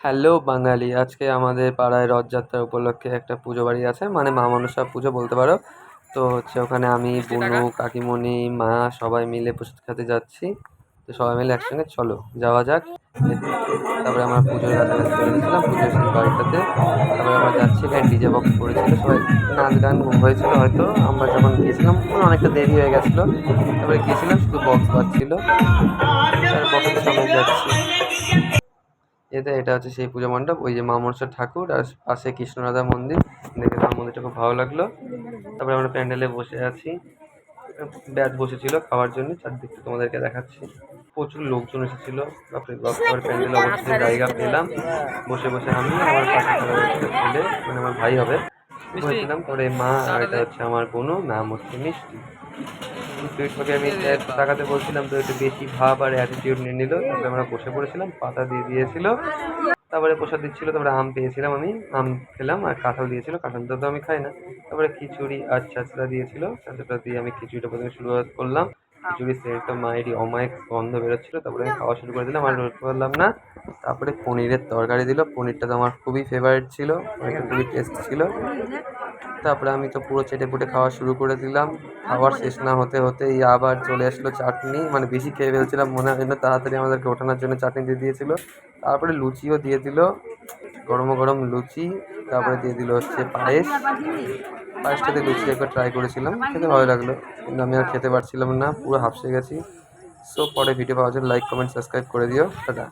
Hello বাঙালি! আজকে আমাদের পাড়ায় রথযাত্রা উপলক্ষে একটা পুজো বাড়ি আছে, মানে মা মনসা পুজো বলতে পারো। তো হচ্ছে ওখানে আমি, বুনু, কাকিমণি, মা সবাই মিলে প্রসাদ খেতে যাচ্ছি। তো সবাই মিলে একসঙ্গে চলো যাওয়া যাক। তারপরে আমরা পুজোর কাছাকাছি চলে গেছিলাম, পুজোর সেই বাড়িটাতে। তারপরে আমরা যাচ্ছি, এখানে ডিজে বক্স পড়েছিল, সবাই নাচ গান হয়েছিল হয়তো। আমরা যখন গিয়েছিলাম তখন অনেকটা দেরি হয়ে গেছিলো। তারপরে গিয়েছিলাম, শুধু বক্স বাজছিল, তার বক্সের সঙ্গে যাচ্ছি। এটা হচ্ছে সেই পুজো মণ্ডপ, ওই যে মা মনসার ঠাকুর আর পাশে কৃষ্ণরাধা মন্দির। দেখে আমার মন্দিরটা খুব ভালো লাগলো। তারপরে আমরা প্যান্ডেলে বসে আছি, ব্যাচ বসেছিল খাওয়ার জন্য, চারদিকটা তোমাদেরকে দেখাচ্ছি। প্রচুর লোকজন এসেছিল, বাপরে বাপ। তারপরে প্যান্ডেলে অবশ্যই জায়গা পেলাম, বসে বসে আমি আমার পাশে একটা ছেলে, মানে আমার ভাই হবে, বসেছিলাম। তারপরে মা আর এটা হচ্ছে আমার বোনও, নাম হচ্ছে মিষ্টি। কিন্তু একটু আমি তাকাতে বলছিলাম, তো একটু বেশি ভাব আর অ্যাটিটিউড নিয়ে নিল। তারপরে আমরা বসে পড়েছিলাম, পাতা দিয়ে দিয়েছিল, তারপরে প্রসাদ দিচ্ছিল। তারপরে আম পেয়েছিলাম, আমি আম খেলাম, আর কাঁঠাল দিয়েছিল, কাঁঠালটা তো আমি খাই না। তারপরে খিচুড়ি আর ছাঁচড়া দিয়েছিল, ছাঁচড়া দিয়ে আমি খিচুড়িটা প্রথমে শুরুয়াত করলাম। খিচুড়ির সেন্টটা মায়েরই অমায়িক গন্ধ বেরোচ্ছিল, তারপরে আমি খাওয়া শুরু করে দিলাম, আর রোধ করলাম না। তারপরে পনিরের তরকারি দিল, পনিরটা তো আমার খুবই ফেভারিট ছিল, পনিরটা খুবই টেস্ট ছিল। তারপরে আমি তো পুরো চেটে পুটে খাওয়া শুরু করে দিলাম। খাবার শেষ না হতে হতেই আবার চলে আসলো চাটনি, মানে বেশি খেয়ে ফেলছিলাম মনে হয়, জন্য তাড়াতাড়ি আমাদেরকে ওঠানোর জন্য চাটনি দিয়ে দিয়েছিল। তারপরে লুচিও দিয়ে দিল, গরম গরম লুচি। তারপরে দিয়ে দিল হচ্ছে পায়েস। পায়েসটাতে লুচি একবার ট্রাই করেছিলাম, খেতে ভালো লাগলো, কিন্তু আমি আর খেতে পারছিলাম না, পুরো হাঁপসে গেছি। সো পরে ভিডিও পাওয়ার জন্য লাইক কমেন্ট সাবস্ক্রাইব করে দিও। টাটা।